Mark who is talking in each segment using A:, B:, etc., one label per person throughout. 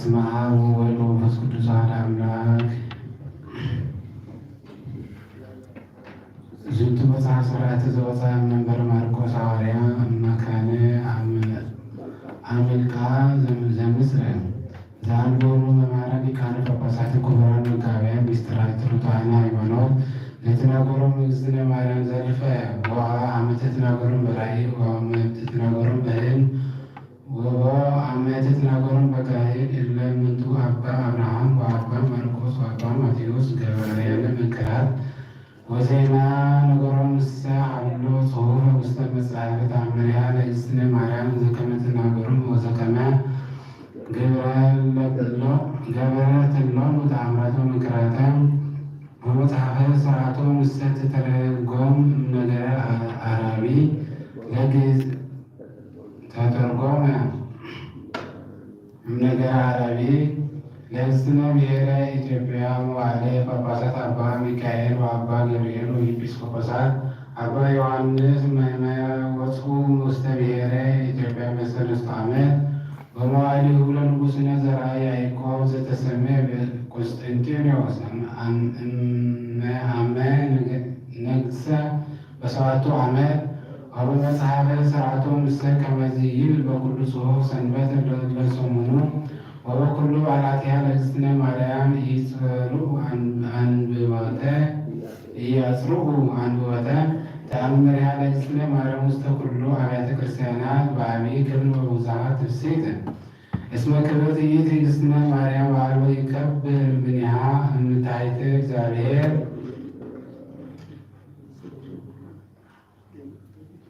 A: በስመ አብ ወወልድ ወመንፈስ ቅዱስ አሐዱ አምላክ። ዝንቱ መጽሐፍ ሥርዓተ ዘወፅአ እምመንበረ ማርቆስ ሐዋርያ እመካነ አሜልቃ ዘምስረ ዘአንበሩ መምህራነ ሊቃነ ጳጳሳት ክቡራን መጋቢያን ምስጢራት ትሩፋነ ሃይማኖት ለትናገሮም እግዝእትነ ማርያም ዘልፈ ወአመ ትናገሮም በራእይ ወአመ ትናገሮም በሕልም ወአመ ትናገሮም በካህን እለ እምንቱ አባ አብርሃም ወአባ ማርቆስ ወአባ ማቴዎስ ገበርያነ መንክራት ወዜና ነገሮም እሰ ሀሎ ጽሑፈ ውስተ መጽሐፈ ተአምሪሃ ለእግዝእትነ ማርያም ዘከመ ትናገሮም ወዘከመ ገበረትሎሙ ተአምራቶ መንክራተ ወመጽሐፈ ሥርዓቶም እሰ ተተርጎም እምነገረ አራቢ ለግዕዝ ተተርጎመ እምነገረ አራቢ ለእግዝእትነ ብሔረ ኢትዮጵያ መዋዕለ ጳጳሳት አባ ሚካኤል ወአባ ገብርኤል ወኤጲስቆጶሳት አባ ዮሐንስ ወጽኡ ውስተ ብሔረ ኢትዮጵያ በሰለስቱ ዓመት በመዋዕሊሁ ለንጉሥነ ዘርዓ ያዕቆብ ዘተሰምየ ቆስጠንጢኖስ አመ ነግሠ በሰባቱ ዓመት ወበመጽሐፈ ሥርዓቶም እሰ ከመዝ ይብል በኩሉ ጽሑፍ ሰንበት ለሰሙኑ ወበኩሉ በዓላቲሃ ለእግዝእትነ ማርያም ኢያጽርዑ አንብቦተ ተአምሪሃ ለእግዝእትነ ማርያም ውስተ ኩሉ አብያተ ክርስቲያናት በዐቢይ ክብር ወብዙኃ ትፍሥሕት እስመ ክብርት ይእቲ እግዝእትነ ማርያም በአልቦ ይከብር እምኔሃ እምታሕተ እግዚአብሔር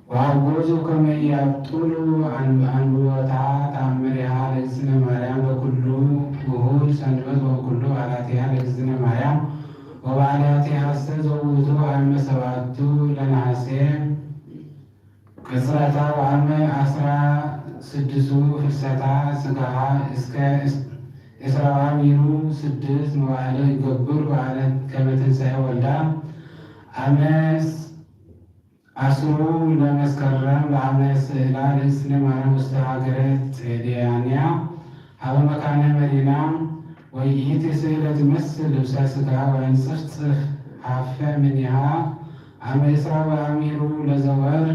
A: ወአግቦቱ ከመ ያብጡሉ አንብቦታ ተአምሪሃ ለእግዝእትነ ማርያም በኩሉ እሁድ ሰንበት ወበኩሉ በዓላቲሃ ለእግዝእትነ ማርያም ወበዓላቲሃሰ ዘውእቱ ዓመ ሰባቱ ለነሐሴ ቅጽረታ ወዓመ 16ቱ ፍልሰታ ሥጋሃ እስከ እስራዋሚሩ 6 መዋዕለ ይገብር በዓለ ከመ ትንሣኤ ወልዳ ዓመ 10 ለመስከረም በዓመ ስዕላ ለእግዝእትነ ማርያም ውስተ ሀገረ ጼዴንያ ሀበ መካነ መዲና ወይእቲ ስእለት ትመስል ልብሰ ሥጋ ወይንጽፍጽፍ ሀፈ እምኔሃ ዓመ እስራ ወአሚሩ ለዘወር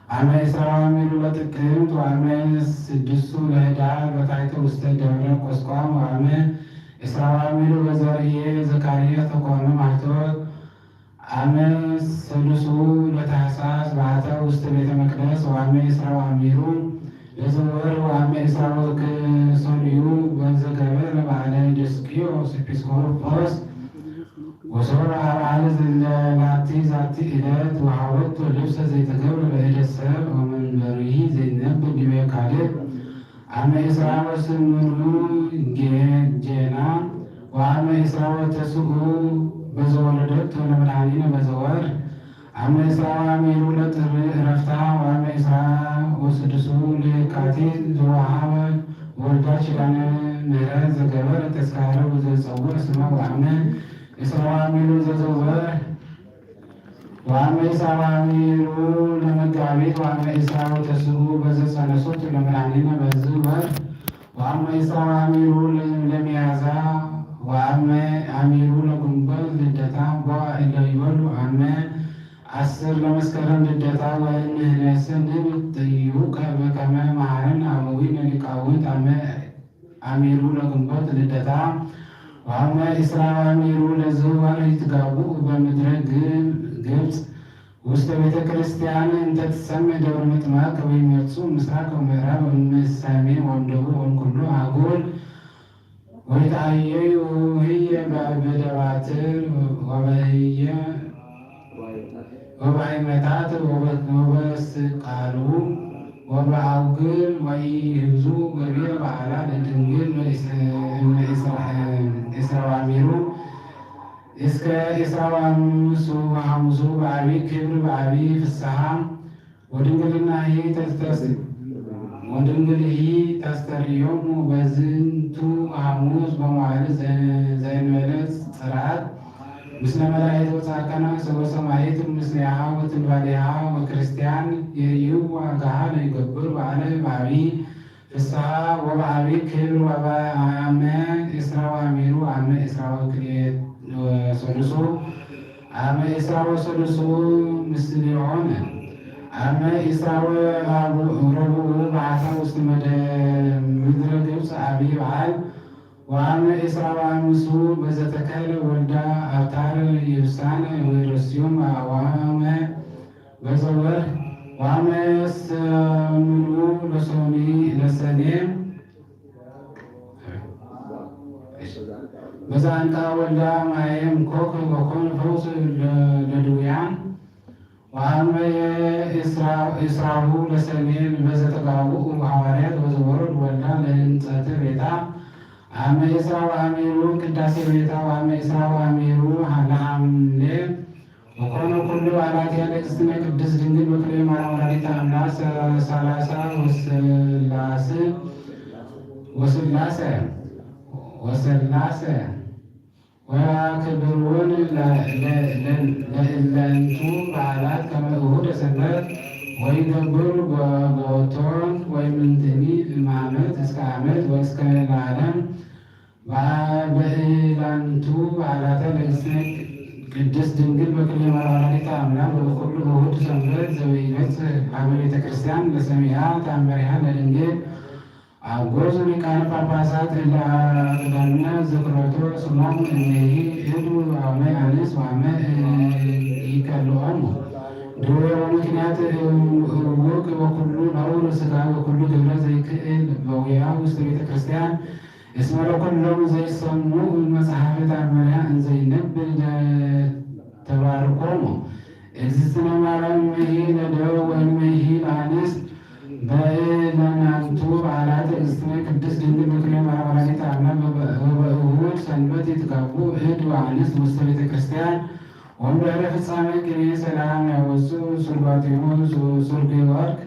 A: ዓመ እስራ ወአሚሩ ለጥቅምት ወዓመ 6 ለኅዳር በታሕተ ውስተ ደብረ ቁስቋም ወዓመ እስራ ወአሚሩ ለዘርእየ ዘካርያስ ተቆመ ማኅቶት ዓመ 3 ለታኅሣሥ በዓታ ውስተ ቤተ መቅደስ ወዓመ እስራ ወአሚሩ ለዘወር ወዓመ እስራ ወክልኤሰንዩ በዘገበረ በዓለ ዲዮስቆሮስ ኤጲስቆጶስ ወሶርያ በዓለ ላቲ ዛቲ ዕለት ወሐወቶ ልብሰ ዘይተገብረ በእደ ሰብ ወመንበሪሂ ዘይነብብ ዲበ ካልእ ዓመ እስራ ወስምንቱ ጌና ወዓመ እስራ ወተስዑ በዘወለደቱ ለመድኃኒነ በዘወር ዓመ እስራ ወአሚሩ ለጥር ዕረፍታ ወዓመ እስራ ወስድሱ ለየካቲት ዘወሃበ ወልዳ ኪዳነ ምሕረት ዘገበረ ተስካረ ወዘጸውዕ ስማ ወዓመ እስራ ወአሚሩ ዘዘወር ወዓመ እስራ ወአሚሩ ለመጋቢት ወዓመ እስራ ወተስዑ በዘጸነሶቱ ለመድኃኒነ በዝወር ወዓመ እስራ ወአሚሩ ለሚያዝያ ወዓመ አሚሩ ለግንቦት ልደታ ቦአ እለ ይበሉ ዓመ 10 ለመስከረም ልደታ ወእንህነሰ ንብጥዩከ በከመ መሃረነ አበዊነ ሊቃውንት ዓመ አሚሩ ለግንቦት ልደታ ወዓመ እስራ ወአሚሩ ለዝወር ይትጋብኡ በምድረ ግብፅ ውስተ ቤተ ክርስቲያን እንተ ትሰምዕ ደብረ ምጥማቅ ወይመጽኡ ምስራቅ ወምዕራብ ወሰሜን ወእምደቡብ ወእምኩሉ አህጉር ወይትአየዩ ህየ በደባትር ወበዓይመታት ወበስቃሉ ወበአውግር ወኢሕዙ ገቢረ በዓላ ለድንግል እስራ ወአሚሩ እስከ እስራ ወሐሙሱ በዐቢይ ክብር በዐቢይ ፍስሓ ወድንግልሂ ታስተርዮሙ በዝንቱ ሐሙስ በመዋዕል ዘእንበለ ጽርዓት ምስለ መላእክት ወጻድቃን ወሰማዕት ምስሌሃ ወትንባሌሃ ወክርስቲያን የርዩዋ ገሃ ለይገብር በዓለ በዐቢይ ፍስሐ ወበአቢ ክብር ወበአመ እስራ ወአሚሩ አመ እስራ ወሰሉሱ አመ እስራ ወሰሉሱ ምስሌሆን አመ እስራ ወረብዑ በዓታ ውስጥ ምድረ ግብፅ አብይ በዓል ወአመ እስራ ወአምስቱ በዘተከለ ወልዳ አብታር ይብሳን ወይረስዮም ወአመ በዘወር ወአመ ሰሙኑ ለሰኔ በዛንታ ወልዳ ማየም ኮክ ወኮን ፈውስ ለድውያን ወአመ እስራሁ ለሰኔ በዘተጋብኡ ሐዋርያት ወዘወረድ ወልዳ ለህንጸት ቤታ አመ እስራ ወአሚሩ ቅዳሴ ቤታ ወአመ እስራ ወአሚሩ ለሐምሌ ወኮነ ኩሉ በዓላትያ ለእግዝእትነ ቅድስት ድንግል በክልኤ ማርያም ወላዲተ አምላክ ሰላሳ ወሰላሰ ወያክብሩን ለእለንቱ በዓላት ከመ እሁድ ሰንበት ወይገብሩ በቦቶን ወይምንትኒ እምዓመት እስከ ዓመት ወእስከ ለዓለም በእላንቱ በዓላተ ለእግዝእትነ ቅድስት ድንግል በክልኤ ማርያም ወላዲተ አምላክ ወበኩሉ እሁድ ሰንበት ዘበይበጽሕ ሀበ ቤተ ክርስቲያን ለሰሚዓ ተአምሪሃ ለድንግል አጎዙ ሊቃነ ጳጳሳት እለ አቅደምነ ዝክረቶ ስሞሙ እምኔሂ እዱ አመ አንስ ወአመ ይከልኦሙ ድዌ ምክንያት እውቅ ወኩሉ ነውር ሥጋ ወኩሉ ግብረ ዘይክእል በውያ ውስጥ ቤተ ክርስቲያን እስመ ለኵሎሙ ዘይሰምዑ መጽሐፈ ተአምሪሃ እንዘ ይነብብ ተባርኮሙ እግዝእትነ ማርያም እምሂ ለደው ወእምሂ ለአንስት በእለናንቱ በዓላት እግዝእትነ ቅድስት ድንግል በክልኤ ማርያም ወላዲተ አምላክ ወበእሁድ ሰንበት ይትጋቡ እድ ወአንስት ውስተ ቤተ ክርስቲያን ወእምድኅረ ፍጻሜ ቅኔ ሰላም ያወፅኡ ሥርጓቲሆሙ ሱርጌ ወርቅ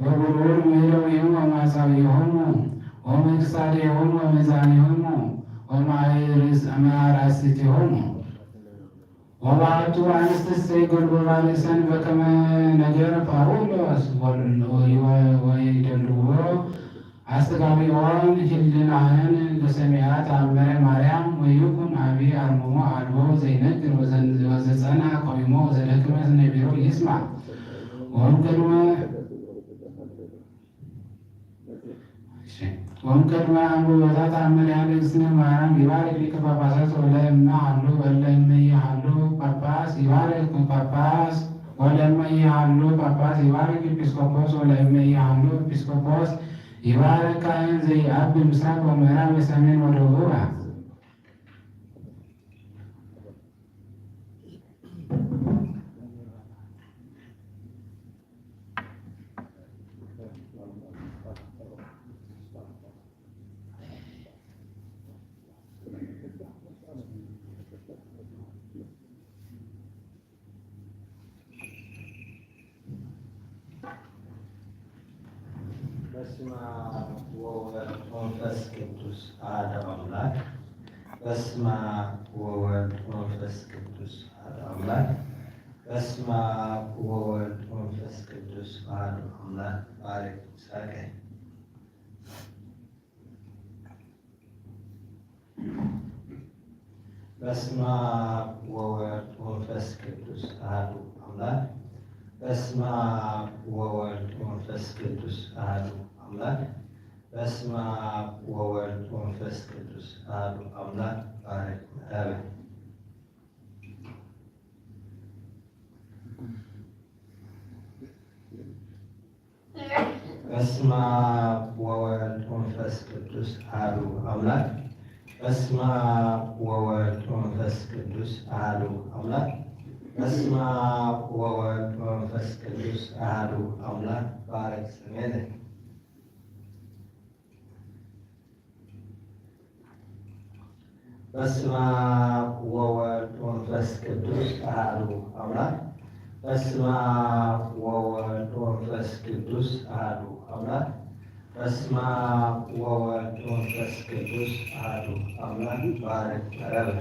A: ወብሩር እምእደዊሆሙ ወማኅፀዊሆሙ ወመክሳድዮሙ ወመዛኒሆሙ ወማዕራስቲሆሙ ወባሕቱ አንስትሰ ይጐልጎላ ርእሰን በከመ ነገረ ጳውሎስ ወይደልዎ አስተጋቢኦን ህሊናህን ለሰሚዓ ተአምረ ማርያም ወይኩን አብይ አርምሞ አልቦ ዘይነግር ወዘጸንዐ ቆይሞ ወዘደክመ ነቢሮ ይስማዕ ወእምቅድመ አንብቦታ ተአምሪሃ ለእግዝእትነ ማርያም ይባርክ ሊቀ ጳጳሳት ወለእመ ሀሎ ወለእመ ኢሀሎ ጳጳስ ይባርክ ጳጳስ ወለእመ ኢሀሎ ጳጳስ ይባርክ ኤጲስቆጶስ ወለእመ ኢሀሎ ኤጲስቆጶስ ይባርክ ካህን ዘይአቢ ምስራቅ ወምዕራብ ወሰሜን ወደቡብ
B: በስመ አብ ወወልድ ወመንፈስ ቅዱስ አሐዱ አምላክ። በስመ አብ ወወልድ ወመንፈስ ቅዱስ አሐዱ አምላክ። በስመ አብ ወወልድ ወመንፈስ ቅዱስ አሐዱ አምላክ። ባርክ ይስሐቅ። በስመ አብ ወወልድ ወመንፈስ ቅዱስ አሐዱ አምላክ። በስመ አብ ወወልድ ወመንፈስ ቅዱስ አሐዱ አምላክ። በስመ አብ ወወልድ ወመንፈስ ቅዱስ አሐዱ አምላክ። ባርክ ምዕራብ። በስመ አብ ወወልድ ወመንፈስ ቅዱስ አሐዱ አምላክ። በስመ አብ ወወልድ ወመንፈስ ቅዱስ አሐዱ አምላክ። በስመ አብ ወወልድ ወመንፈስ ቅዱስ አሐዱ አምላክ። ባርክ ስሜነ። በስመ አብ ወወልድ ወመንፈስ ቅዱስ አሐዱ አምላክ። በስመ አብ ወወልድ ወመንፈስ ቅዱስ አሐዱ አምላክ። በስመ አብ ወወልድ ወመንፈስ ቅዱስ አሐዱ አምላክ። ባርክ ምዕራብ።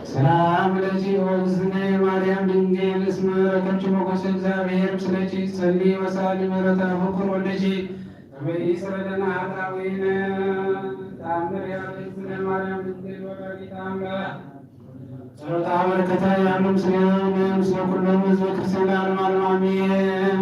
A: ሰላም ለኪ ወእግዝእትነ ማርያም ድንግል እስመ ረከብኪ ሞገሰ እግዚአብሔር ምስለኪ ጸልዪ ወሳሊ ምሕረተ ፍቁር ወልደኪ ከመ ይስረለነ ኃጣውኢነ ተአምር እግዝእትነ ማርያም ድንግል ወላዲተ አምላክ ጸሎታ በረከታ ያሉ ምስለ ኩሎሙ ሕዝበ ክርስቲያን ለዓለመ ዓለም አሜን።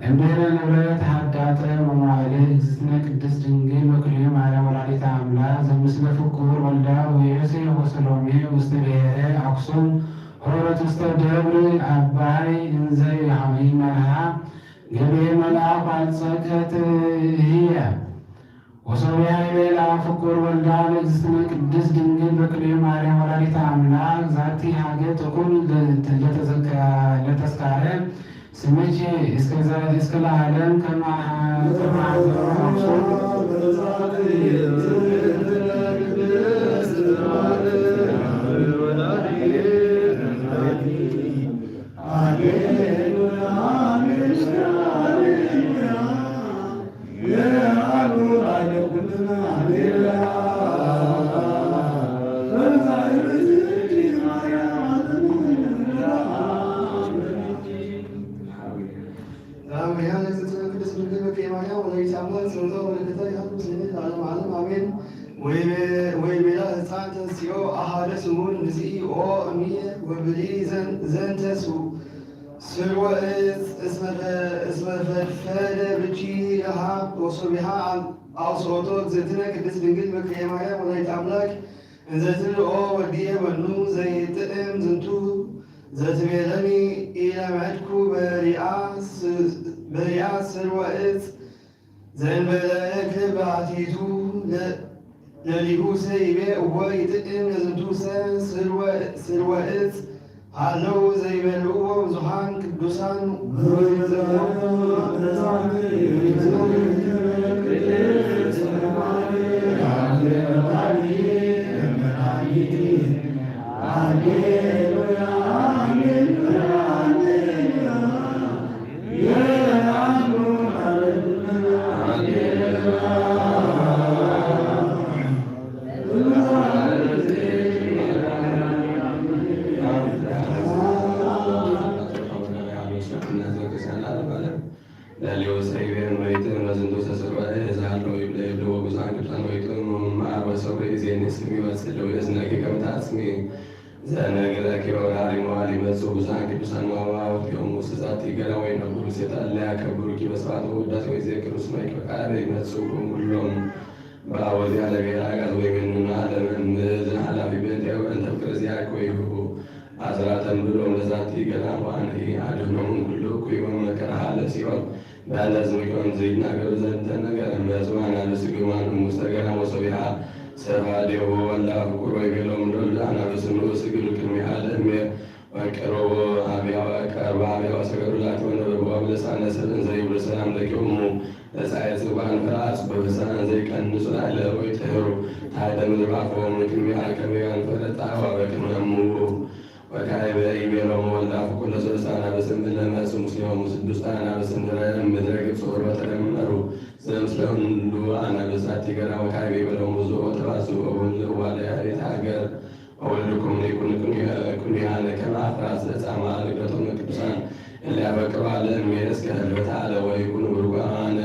A: እምድኅረ ንብረት ሀዳጠ መዋዕለ እግዝእትነ ቅድስት ድንግል በክልኤ ማርያም ወላዲተ አምላክ ዘምስለ ፍቁር ወልዳ ወዮሴፍ ወሰሎሜ ውስተ ብሔረ አክሱም ሆረት ውስተ ደብር አባይ እንዘ ይመርሃ ገብርኤ መልአክ አልጸቀት ህየ ወሶብያ ይቤላ ፍቁር ወልዳ ለእግዝእትነ ቅድስት ድንግል በክልኤ ማርያም ወላዲተ አምላክ ዛቲ ሀገር ተኩን ለተስካረ ስምች እስከ ለዓለም ከማኅበሩ አክሱም
C: ወይቤላ ሕፃን ተንሥኦ አሐደ ስሙን ንስኦ እምየ ወብሊ ዘንተ ስርወ ዕፅ እስመ ፈድፈደ ብቺ ለሃ ወሶቢሃ አውስኦቶ እግዝእትነ ቅድስት ድንግል በክልኤ ማርያም ወላዲተ አምላክ እንዘ ትልኦ ወዲየ በኑ ዘይጥዕም ዝንቱ ዘትቤለኒ ኢለመድኩ በሪአ ስርወ ዕፅ ዘእንበለ እክል በአቲቱ ለሊሁ ሰይቤ እወ ይጥዕም ለዝንቱ ስርወ ዕፅ ሃለው ዘይበልዕዎ ብዙኃን ቅዱሳን ዘነገረኪ ወራሪ መዋዕል ይመጽኡ ብዙኃን ቅዱሳን ወአዋውት ዮም ውስተ ዛቲ ገላ ወይነብሩ ሴጣን ያከብሩኪ በስብሐት ወውዳሴ ወይዜክሩ ስመኪ ፈቃደ ይመጽኡ ኩሎም በአወዚያ ለብሔራ ጋዝ ወይምንና ለመምዝ ኃላፊ በእንተ ፍቅረ ዚአከ ወይሁቡ አስራተን ብሎም ለዛቲ ገላ ዋን አድኅኖሙ ኩሉ እኩይ ወመከራ ለሲኦል በአንተ ስምኪሆን ዘይናገሩ ዘንተ ነገረ መጽዋዕነ ለስግማን ውስተ ገላ ወሶቢሃ ሰባዴዎ ወላ ፍቁር ወይቤሎም ዶል አናብስም ስግዱ ቅድሚያ ለእሜ ወቀረቦ አብያ ቀርባ አብያ ወሰገዱላት ወነበቦ ብለሳነ ሰብን ዘይብሉ ሰላም ለኪሆሙ ለፀሐይ ጽባን ፍራስ በብሳን ዘይቀንሱ ላለ ወይ ተህሩ ታይደ ምዝባፎም ቅድሚያ ከመያን ፈረጣ ዋበቅመሙ ወካዕበ ይቤሎሙ ወላ ፍቁር ለሰለስተ አናብስም ለመጽ ሙስሊሞሙ ስድስተ አናብስም ምድረ ግብፅ ወርወ ተደመሩ ዘምስለሁን ሁሉ አናብስት ገና ወካዕበ ይቤሎሙ ብዙ ተባዙ ዋለያሪት ሀገር ወወልድኩም ኩኒያነ ከመ አፍራስ ዘጻማ ልደቶሙ ቅዱሳን እሊያበቅሩ አለም እስከ ህልፈተ አለ ወይኩኑ ብሩካነ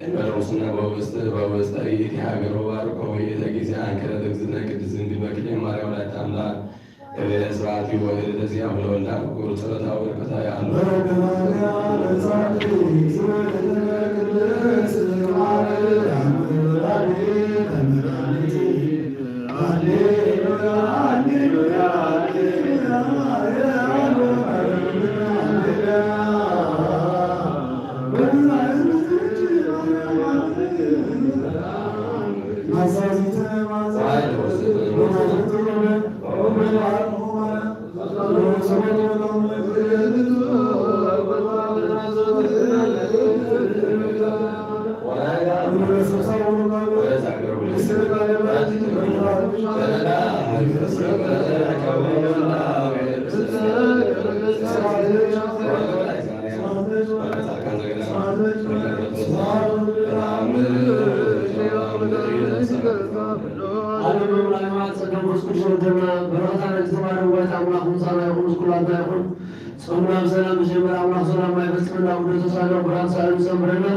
C: እንበለ ሙስና በውስተ ይእቲ ሀገር ወባርኮ ወይእተ ጊዜ አንከረት እግዝእትነ ቅድስት ድንግል በክልኤ ማርያም ወላዲተ አምላክ ስብሐት ወወልድ ለዚያ ወለወልዳ ፍቁር ጸሎታ ወበረከታ ያሉ
D: Oh, ባረክ አምላክ ሙሳና ይሁን ስኩላና ይሁን ጾምናም ሰላም ጀመር አምላክ ሰላም አይፈጽምና ወደ ተሳለው ብርሃን ሳይል ሰምረና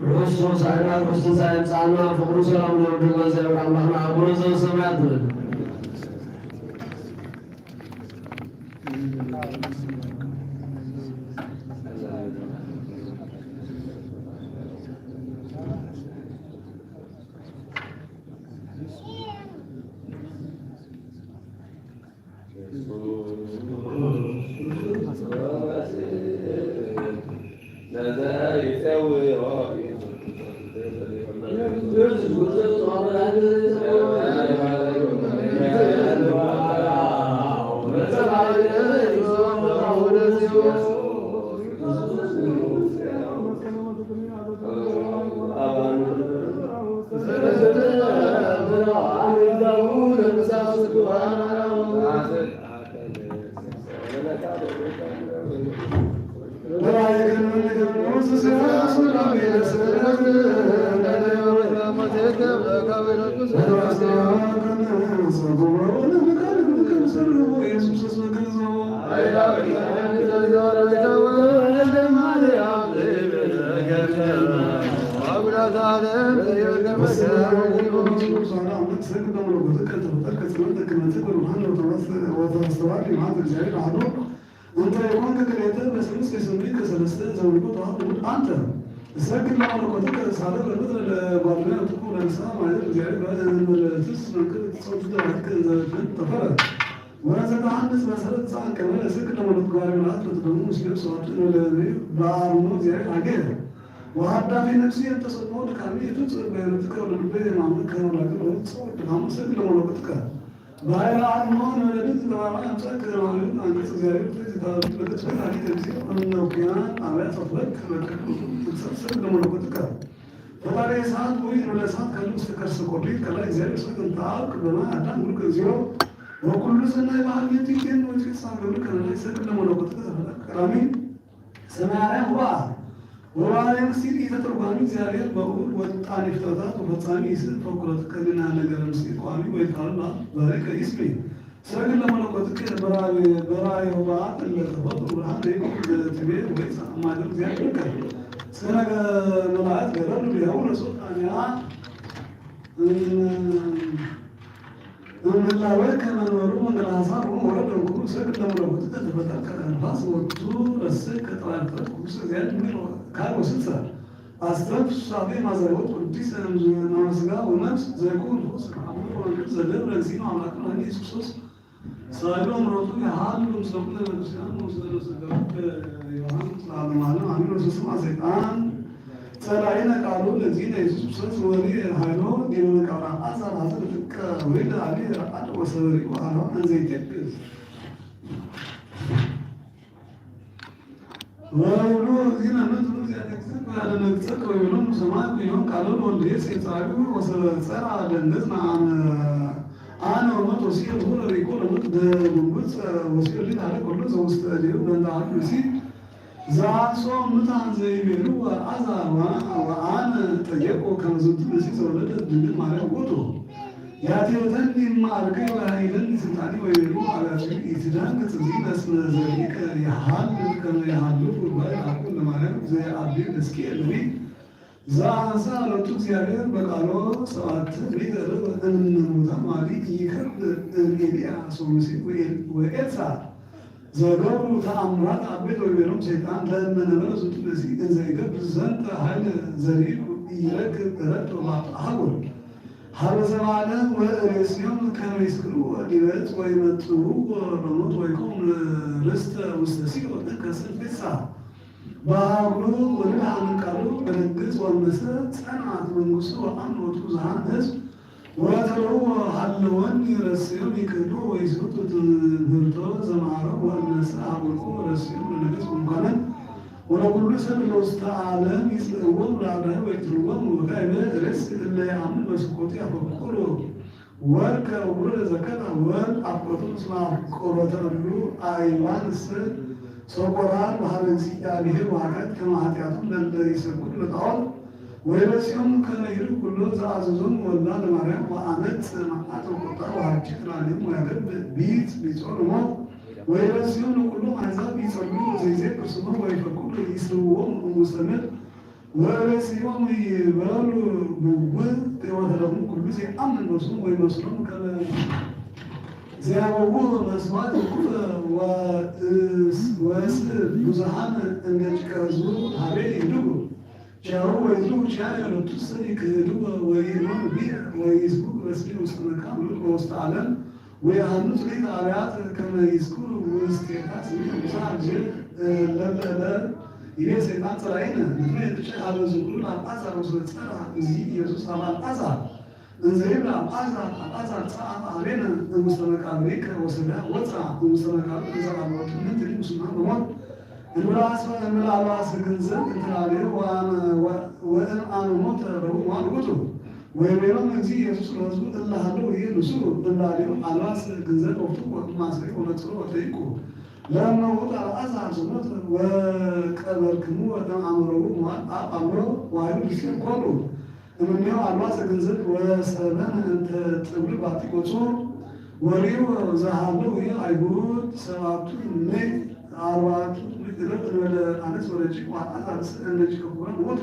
D: ሮስ ሳይና ሮስ ሳይል ጻና ፍቅሩ ሰላም ነው ወደ ዘው አምላክ አቡነ ዘበሰማያት ነው وهذا في نفسي التصور كامل يتصور بيرتكب للبيت مع مكان ولا كذا تصور كلام سجل ولا بتكا بايع عنون ولا بيت ولا أمسك كذا عن تجارب تجار بتشوف هذه تمشي أنه كيان على صفلك سجل ولا بتكا فبعد ساعات وين ولا ساعات كانوا استكر سكولي كلا إزاي سجل تعال كلنا أدان نقول كزيرو وكل سنة بعد يتيجين وجه سامر كلا سجل ولا بتكا كلامي سمعنا هو وعلى مسير إذا ترباني زيارة بقول وتعني افتادات وفتاني يصير فقرة كلنا نجار مسير قامي ويقال الله بارك اسمي سأقول لما لو كنت كده براي وبعض اللي تفضل وهذا يقول تبيه ويسا ما يدرك زيارة كده سنة نلعب غير اللي هو رسول أنا من الله كان نورو من الأنصار ومرد الكروس سأقول لما لو كنت كده فتاك النفاس وطول السكة طلع الكروس زيادة منه كانوا ستة أستف شعبي ما زالوا قديس نمسجا ونفس زيكون فوس عمرو زلمة رزين عملنا هني سوسوس سايلون روتو يحال مسلمنا مسلمان مسلمنا سجاد يوحنا سلام عليهم عمين وسوسما زيتان سلاينا قالوا الذين يسوس ولي هايلو ديننا قالوا أزال هذا الفكر ويل عليه رقات وسوري وهذا أنزيتك ويقولون هنا نزل زيادة على نفسك ويقولون سماء بيوم قالوا والليس يتعبوا وسرع دندسنا أنا وما توصيل هو اللي يقول مد بس وصيل لي على كل زوج استأجر بند عاد يصير زاد صوم مثلا زي بيرو أزار وأنا تجيبه كم زود بس يسولد الدنيا ما يقوله ياتي وثني ما أركي وهايلن سنتاني ويرو على شيء إسلام كتزيد اسم ذلك يحال كان يحالو فرباي أقول ما زي أبي نسكي اللي زان سالو تزياره بقالو ساعات ليدر أن متمالي يكرد الإليا سومسي وإلسا زغرو تأمرات عبيد ويرم شيطان لما نبرز تلسي إن زي قبل زنت هاي زريق يلك رد وما تحول هذا زمان ورئيسهم كانوا يسكروا ديوات ويمتلوا ورموت ويكون لست مستسير وتكسر في الساعة بقولوا ولله من قالوا بنجز والمساء سنعت من قصوا عن وتوزعان هز وتلعوا حلوان يرسلوا يكدوا ويسوتوا تنهرتوا زمعروا والنساء والقوة يرسلوا لنجز ومقالا ولكل سنة المستعالم يسلقون لعبها ويتلقون وغايبا رسل اللي يعمل مسكوتي أفكروا وركا وبرد زكاة أول أفكرتوا اسمع قرطة اللو آيوان السر سوقران وحرنسي عليه وحكات كما حتياتهم لن يسلقون لطعال ወይበሲሆም ከመይሩ ኩሎ ዘአዘዞም ወልዳ ለማርያም ወአመት ማአት ወቆጣ ወሀጅ ትላለም ወያገብ ቢት ቢጾርሞ ወይበሲሆም ኩሎ አሕዛብ ይጸልዩ ዘይዜክር ስሞ ወይፈቅዱ ይስርዎም ሙሰነት ወይበሲሆም ይበሉ ብውእ ወተለሙ ኩሉ ዘይአምን በስሙ ወይመስሎም ከመ ዘያበው መስዋዕት ወስ ብዙሃን እንደጭቀዙ ሀቤ ይድጉ ቻው ወይዙ ቻ ያሉትስ ይክህዱ ወይኖም ቢር ወይዝቡ በስሊ ውስጥ መቃም በውስጥ ዓለም ወያሃኑት ሊት አርያት ከመ ይዝኩሩ ውስጤታ ስሚ ሙሳጅ ለለለ ይሄ ሰይጣን ስራይነ ምክንያት የተጨ አበዝኩሉ አጣሳር ውስጥ ጸራ እዚ ኢየሱስ አባልጣሳ እንዘይብላ አጣሳ ጸአ አሬነ ውስጥ መቃብሪከ ወስዳ ወፃ ውስጥ መቃብር ዘራሞት ምን ትልሙስና በሞት እንምላስ ገንዘብ እንትላለ ወእን አንሞት ረቡማን ውጡ ወይቤሎም እግዚ ኢየሱስ ለህዝቡ እላሃለው ይሄ ንሱ እላሌው አልባስ ገንዘብ ወቅቱ ማስሪ ወመጽሮ ወተይቁ ለመውጥ አልአዛር ዝሞት ወቀበርክሙ ወደም አምረው ማል አምሮ ዋዩ ዲስን ኮሉ እምኔው አልባስ ገንዘብ ወሰበን እንተ ጥብል ባቲቆጹ ወሪው ዘሃለው ይሄ አይሁድ ሰባቱ ነይ አርባቱ ወደ አነስ ወደ ጭቋ አዛርስ እንደጭ ከሆነ ወጡ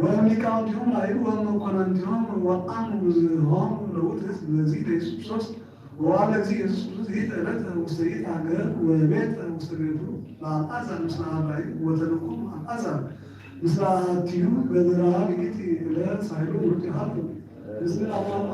D: ወሚቃውንቲሁም ላይ ወመኮናንቲሁም ወአም ብዙሆም ለውጥስ በዚህ ኢየሱስ ወአለ ጊዜ ኢየሱስ ይህ ዕለት ውስጥ ሀገር ወቤት ውስጥ ቤቱ ለአልዓዛር ምስላ ላይ ወተለቁም አልዓዛር ምስላቲዩ በዝራ ጌት ለሳይሉ ውርጥ ይሃሉ ምስል አማማ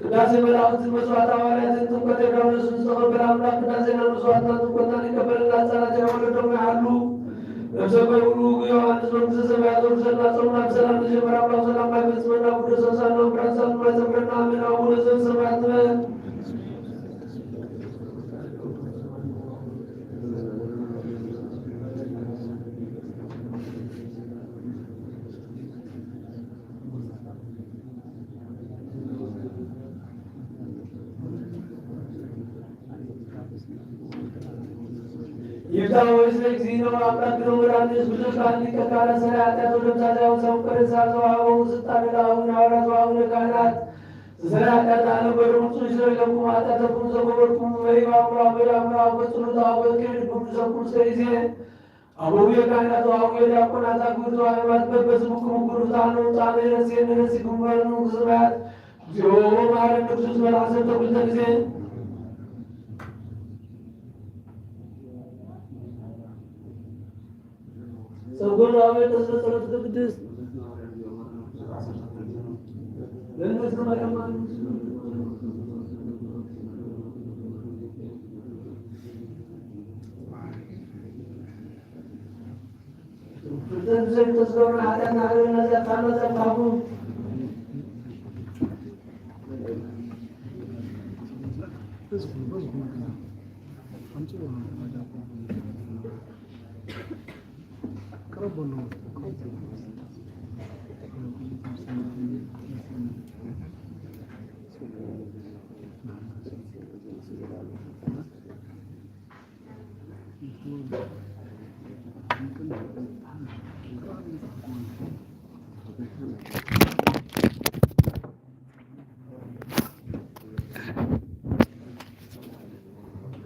E: ቅዳሴ መላእክት መስዋዕት ሐዋርያትን ጥምቀተ ዮሐንስን ጸበል አምላክ ቅዳሴና መስዋዕት ጥምቀትን ይቀበልና ሕፃናት ያወለደው ያሉ ነፍሰ በሙሉ ዮሐንስ መንግሥተ ሰማያት ወርሰና ጸሙና በሰላም ተጀመረ አምላክ ሰላም ባይፈጽመና ወደ ሰብሳና ብራሳን ማይዘምረና አሜን። አቡነ ዘበሰማያት ጌታ ሆይ ስለ እግዚእነ አምላክ ነው ወራንስ ብዙ ካህን ከካህና ሰራ ኃጢአት ወደምሳሌው ሰው ቅርሳ ዘዋው ስልጣን ላሁን አውራቱ አሁን ካህናት ስለ ኃጢአት አለ በደሙሱ ይዘለቁ ኃጢአተኩም ዘጎበርኩም ወይ ባምራ በያምራ በጽሉታ ወልከን በሙሰኩም ሰይዜ አቡነ የካህናቱ አቡነ የዲያቆናት አግብቶ ሃይማኖት በበስሙክ ሙኩሩ ታኑ ጣኔ ረሴን ረሲ ጉመኑ ዝራት ጆ ማረን ቅዱስ መልአክ ተብልተ ጊዜ ሰጎን አቤት ተሰጠት ቅዱስ ለነሱ ማለማን ፍቅር ተስበራ አዳና አለና ዘፋኑ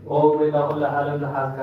E: ኦ ወይ ባሁላ ዓለም ለሐካ